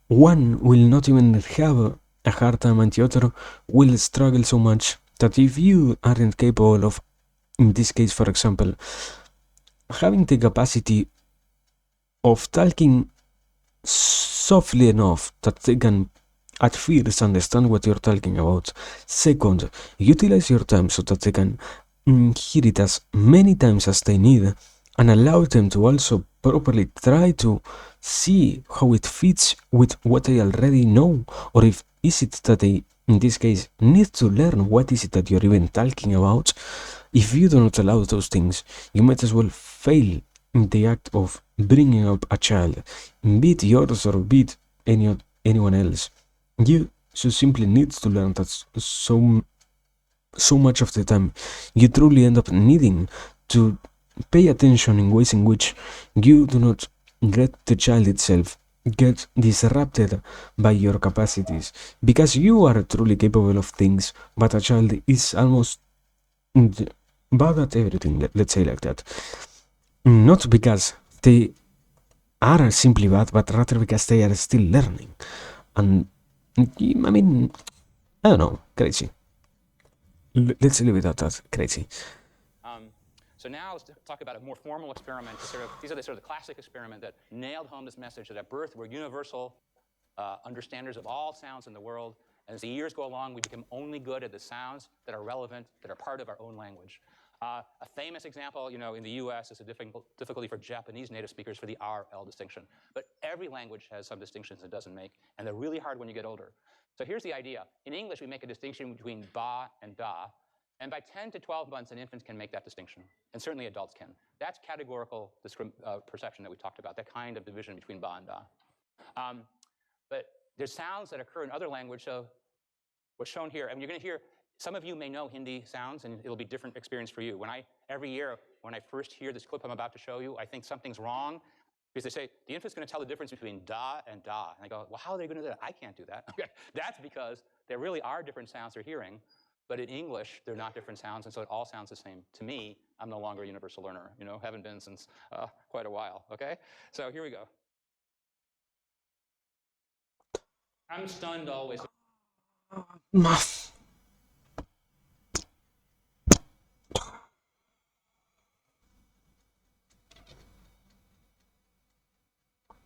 one will not even have a hard time and the other will struggle so much that if you aren't capable of, in this case for example, having the capacity of talking softly enough that they can at first understand what you're talking about. Second, utilize your time so that they can hear it as many times as they need, and allow them to also properly try to see how it fits with what they already know, or if is it that they, in this case, need to learn what is it that you're even talking about. If you do not allow those things, you might as well fail in the act of bringing up a child, be it yours or be it anyone else. You should simply need to learn that so much of the time you truly end up needing to pay attention in ways in which you do not let the child itself get disrupted by your capacities, because you are truly capable of things, but a child is almost bad at everything, let's say like that. Not because they are simply bad, but rather because they are still learning. And I mean, I don't know, crazy. Let's leave it at that, crazy. So now let's talk about a more formal experiment. These are the classic experiment that nailed home this message that at birth we're universal understanders of all sounds in the world, and as the years go along, we become only good at the sounds that are relevant, that are part of our own language. A famous example, in the US is a difficulty for Japanese native speakers for the R-L distinction. But every language has some distinctions it doesn't make, and they're really hard when you get older. So here's the idea. In English, we make a distinction between ba and da, and by 10 to 12 months, an infant can make that distinction, and certainly adults can. That's categorical perception that we talked about, that kind of division between ba and da. But there's sounds that occur in other languages, so what's shown here, and you're going to hear, some of you may know Hindi sounds, and it'll be a different experience for you. Every year, when I first hear this clip I'm about to show you, I think something's wrong, because they say, the infant's going to tell the difference between da and da. And I go, well, how are they going to do that? I can't do that. Okay. That's because there really are different sounds they're hearing, but in English, they're not different sounds, and so it all sounds the same. To me, I'm no longer a universal learner, haven't been since quite a while, okay? So here we go. I'm stunned always.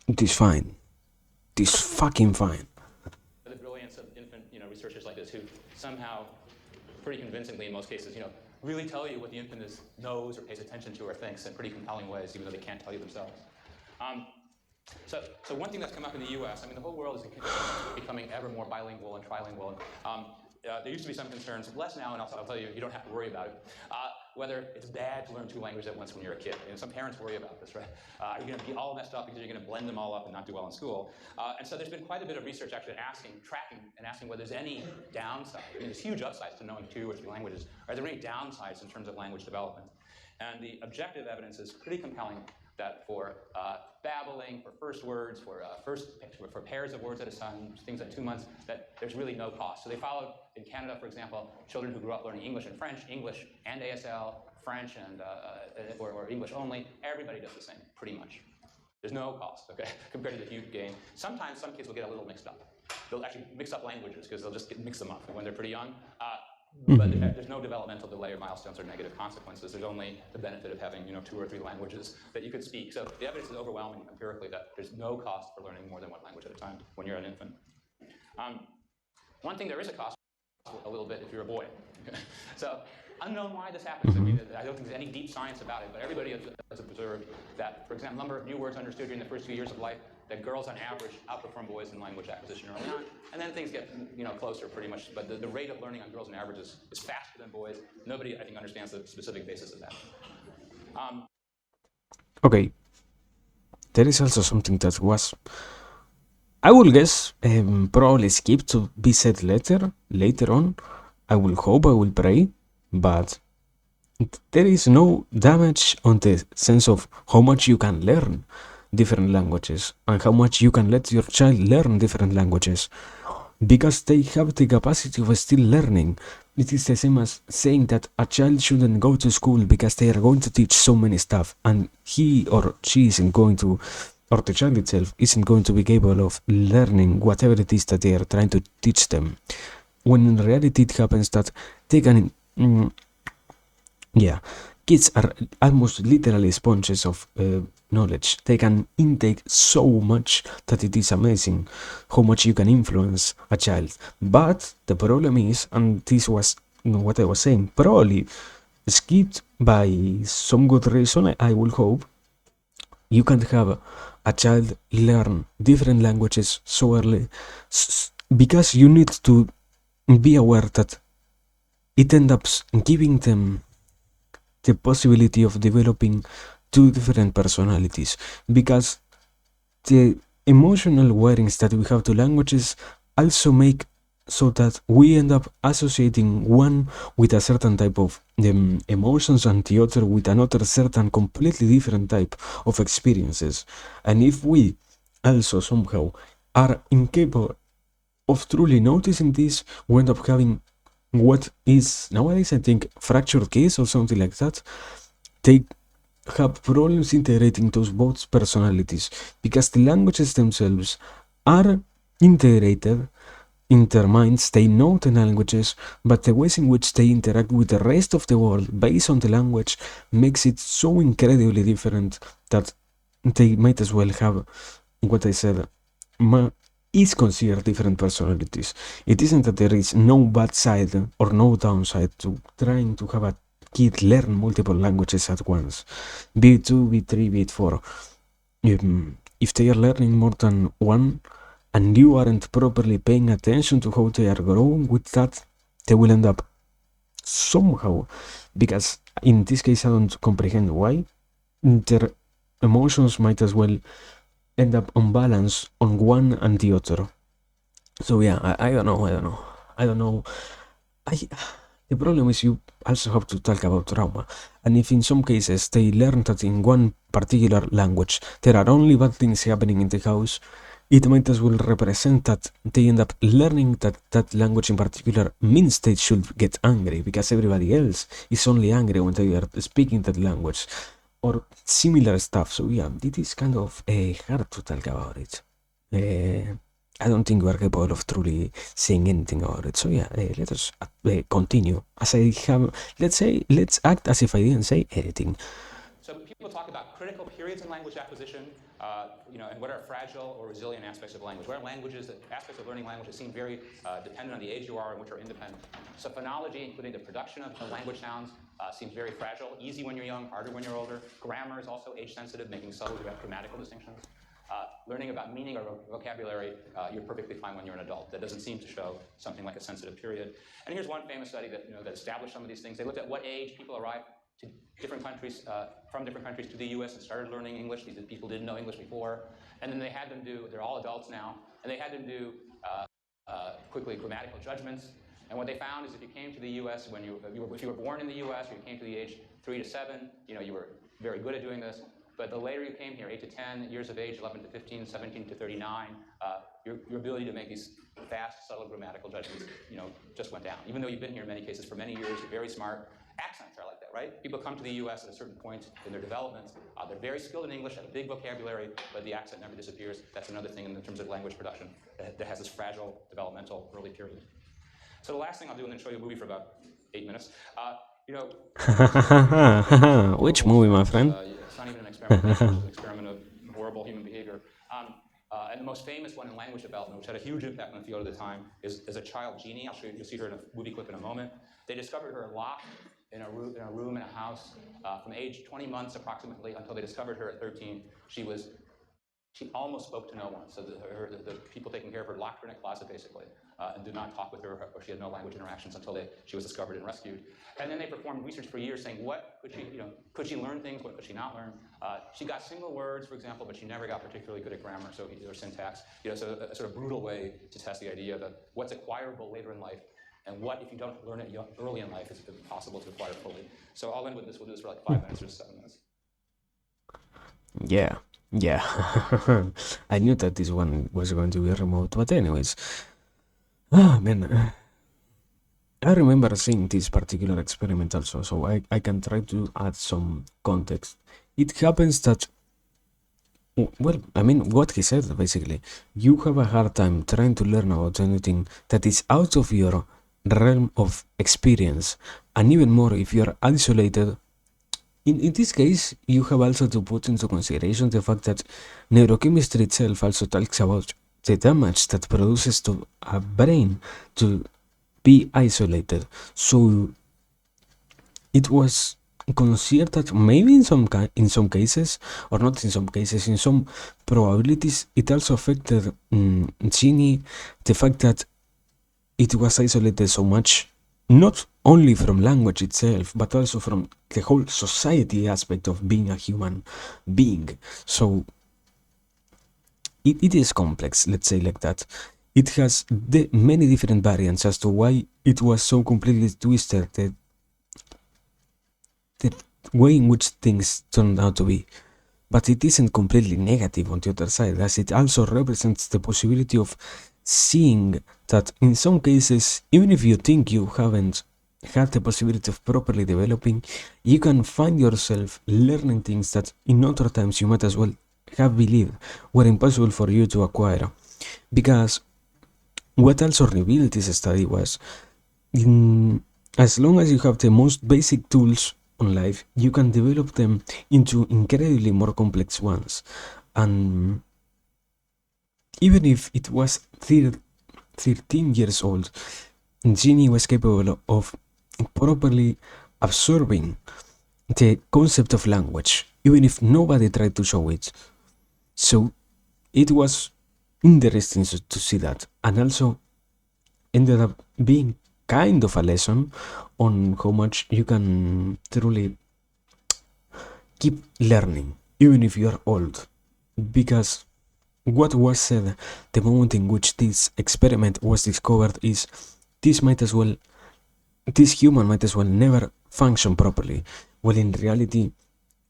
It is fine. It is fucking fine. The brilliance of infant, researchers like this who somehow, pretty convincingly in most cases, really tell you what the infant knows or pays attention to or thinks in pretty compelling ways, even though they can't tell you themselves. So one thing that's come up in the U.S., the whole world is becoming ever more bilingual and trilingual. There used to be some concerns, less now, and I'll tell you, you don't have to worry about it, whether it's bad to learn two languages at once when you're a kid. Some parents worry about this, right? Are you going to be all messed up because you're going to blend them all up and not do well in school? And so there's been quite a bit of research actually tracking and asking whether there's any downside. There's huge upsides to knowing 2 or 3 languages. Are there any downsides in terms of language development? And the objective evidence is pretty compelling that for babbling, for first words, for pairs of words at a time, things like 2 months, that there's really no cost. So they followed, in Canada, for example, children who grew up learning English and French, English and ASL, French and or English only. Everybody does the same, pretty much. There's no cost, okay, compared to the huge gain. Sometimes some kids will get a little mixed up. They'll actually mix up languages because they'll just mix them up when they're pretty young. But there's no developmental delay or milestones or negative consequences. There's only the benefit of having 2 or 3 languages that you could speak. So the evidence is overwhelming empirically that there's no cost for learning more than 1 language at a time when you're an infant. One thing there is a cost, a little bit, if you're a boy. So unknown why this happens. I don't think there's any deep science about it, but everybody has observed that, for example, number of new words understood during the first few years of life, that girls on average outperform boys in language acquisition early on, and then things get closer pretty much, but the rate of learning on girls on average is faster than boys. Nobody, I think, understands the specific basis of that. Okay, there is also something that was, I will guess, probably skipped to be said later on. I will hope, I will pray, but there is no damage on the sense of how much you can learn. different languages and how much you can let your child learn different languages, because they have the capacity of still learning. It is the same as saying that a child shouldn't go to school because they are going to teach so many stuff and he or she isn't going to, or the child itself isn't going to be capable of learning whatever it is that they are trying to teach them. When in reality it happens that they can, kids are almost literally sponges of knowledge. They can intake so much that it is amazing how much you can influence a child. But the problem is, and this was what I was saying, probably skipped by some good reason, I will hope, you can't have a child learn different languages so early, because you need to be aware that it ends up giving them the possibility of developing two different personalities, because the emotional wirings that we have to languages also make so that we end up associating one with a certain type of emotions and the other with another certain completely different type of experiences. And if we also somehow are incapable of truly noticing this, we end up having what is nowadays, I think, fractured case or something like that. They have problems integrating those both personalities because the languages themselves are integrated in their minds. They know the languages, but the ways in which they interact with the rest of the world based on the language makes it so incredibly different that they might as well have what I said is considered different personalities. It isn't that there is no bad side or no downside to trying to have a kid learn multiple languages at once, be it 2, be it 3, be it 4. If they are learning more than one and you aren't properly paying attention to how they are growing with that, they will end up somehow, because in this case I don't comprehend why, their emotions might as well end up unbalanced on one and the other. So yeah, I don't know. The problem is you also have to talk about trauma, and if in some cases they learn that in one particular language there are only bad things happening in the house, it might as well represent that they end up learning that that language in particular means they should get angry because everybody else is only angry when they are speaking that language, or similar stuff. So yeah, it is kind of hard to talk about it. I don't think we are capable of truly saying anything about it. So yeah, let us continue. As I have, let's act as if I didn't say anything. So people talk about critical periods in language acquisition, and what are fragile or resilient aspects of language. What are aspects of learning language that seem very dependent on the age you are and which are independent. So phonology, including the production of language sounds, seems very fragile, easy when you're young, harder when you're older. Grammar is also age sensitive, making subtle grammatical distinctions. Learning about meaning or vocabulary, you're perfectly fine when you're an adult. That doesn't seem to show something like a sensitive period. And here's one famous study that, that established some of these things. They looked at what age people arrived to different countries, from different countries to the US and started learning English. These people didn't know English before. And then they had them do, they're all adults now, and they had them do quickly grammatical judgments. And what they found is if you came to the US when if you were born in the US or you came to the age 3 to 7, you were very good at doing this. But the later you came here, 8 to 10 years of age, 11 to 15, 17 to 39, your ability to make these fast, subtle grammatical judgments, just went down. Even though you've been here in many cases for many years, you're very smart. Accents are like that, right? People come to the US at a certain point in their development. They're very skilled in English, have a big vocabulary, but the accent never disappears. That's another thing in terms of language production that has this fragile developmental early period. So the last thing I'll do, and then show you a movie for about 8 minutes. Which movie, my friend? It's not even an experiment. It's an experiment of horrible human behavior. And the most famous one in language development, which had a huge impact on the field at the time, is a child genie. You'll see her in a movie clip in a moment. They discovered her locked in a room in a house from age 20 months approximately until they discovered her at 13. She almost spoke to no one. So the people taking care of her locked her in a closet, basically, and did not talk with her, or she had no language interactions until she was discovered and rescued. And then they performed research for years saying, what could she learn things, what could she not learn? She got single words, for example, but she never got particularly good at grammar, or syntax. So a sort of brutal way to test the idea that what's acquirable later in life, and what, if you don't learn it early in life, is impossible to acquire fully. So I'll end with this. We'll do this for like 5 minutes or 7 minutes. Yeah, Yeah, I knew that this one was going to be remote, but anyways, man, I remember seeing this particular experiment also, so I can try to add some context. It happens that, well, I mean, what he said basically, you have a hard time trying to learn about anything that is out of your realm of experience, and even more if you're isolated. In this case, you have also to put into consideration the fact that neurochemistry itself also talks about the damage that produces to a brain to be isolated. So it was considered that maybe in some cases, or not in some cases, in some probabilities, it also affected Ginny, the fact that it was isolated so much, not only from language itself, but also from the whole society aspect of being a human being. So it is complex, let's say like that. It has many different variants as to why it was so completely twisted, the way in which things turned out to be. But it isn't completely negative on the other side, as it also represents the possibility of seeing that in some cases, even if you think you haven't had the possibility of properly developing, you can find yourself learning things that in other times you might as well have believed were impossible for you to acquire. Because what also revealed this study was, as long as you have the most basic tools on life, you can develop them into incredibly more complex ones. And even if it was 13 years old, Ginny was capable of properly absorbing the concept of language, even if nobody tried to show it. So it was interesting to see that, and also ended up being kind of a lesson on how much you can truly keep learning, even if you are old. Because what was said the moment in which this experiment was discovered is this might as well, this human might as well never function properly. Well, in reality,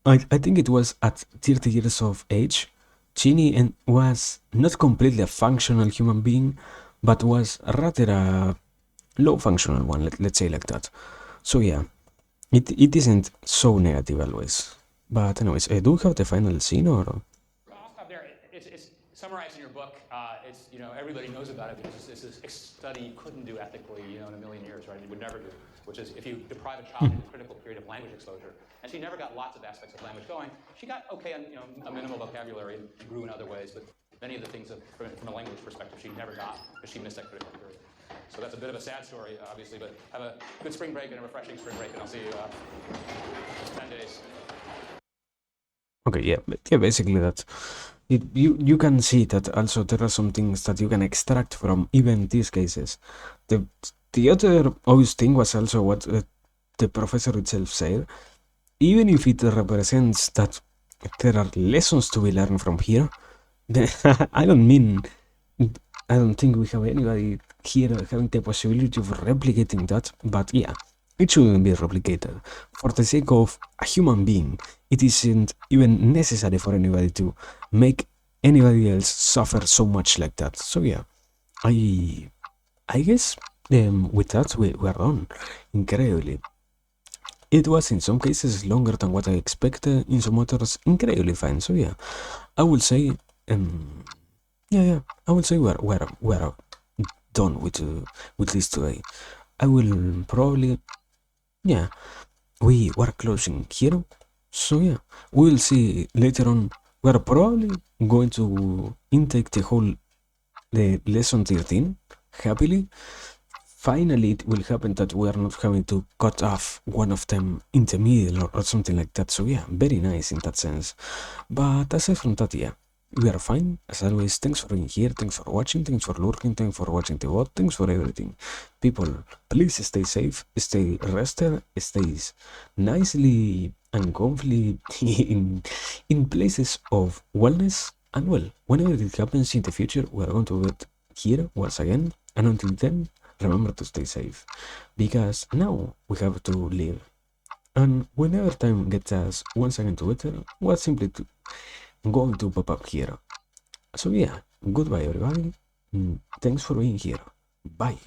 I think it was at 30 years of age, Ginny was not completely a functional human being, but was rather a low functional one, let's say like that. So yeah, it isn't so negative always. But anyways, do we have the final scene or? I'll stop there. It's summarized in your book. It's, you know, everybody knows about it because this is a study you couldn't do ethically, you know, in a million years, right? You would never do, which is if you deprive a child of a critical period of language exposure. And she never got lots of aspects of language going. She got okay on, you know, a minimal vocabulary and grew in other ways, but many of the things from a language perspective she never got because she missed that critical period. So that's a bit of a sad story, obviously, but have a good spring break and a refreshing spring break, and I'll see you 10 days. Okay, yeah, basically that. You can see that also there are some things that you can extract from even these cases. The other obvious thing was also what the professor itself said. Even if it represents that there are lessons to be learned from here, then I don't think we have anybody here having the possibility of replicating that, but yeah, it shouldn't be replicated. For the sake of a human being, it isn't even necessary for anybody to make anybody else suffer so much like that. So yeah, I guess with that we are done. Incredibly. It was in some cases longer than what I expected, in some others incredibly fine. So yeah, I will say, I will say we're done with this today. I will probably, yeah, we were closing here. So yeah, we'll see later on. We're probably going to intake the lesson 13 happily. Finally, it will happen that we are not having to cut off one of them in the middle or something like that. So yeah, very nice in that sense. But aside from that, yeah, we are fine. As always, thanks for being here, thanks for watching, thanks for lurking, thanks for watching the VOD, thanks for everything. People, please stay safe, stay rested, stay nicely and comfortably in places of wellness. And well, whenever it happens in the future, we are going to be here once again. And until then, remember to stay safe, because now we have to live. And whenever time gets us once again to better, what simply to going to pop up here. So yeah, goodbye everybody. Thanks for being here. Bye.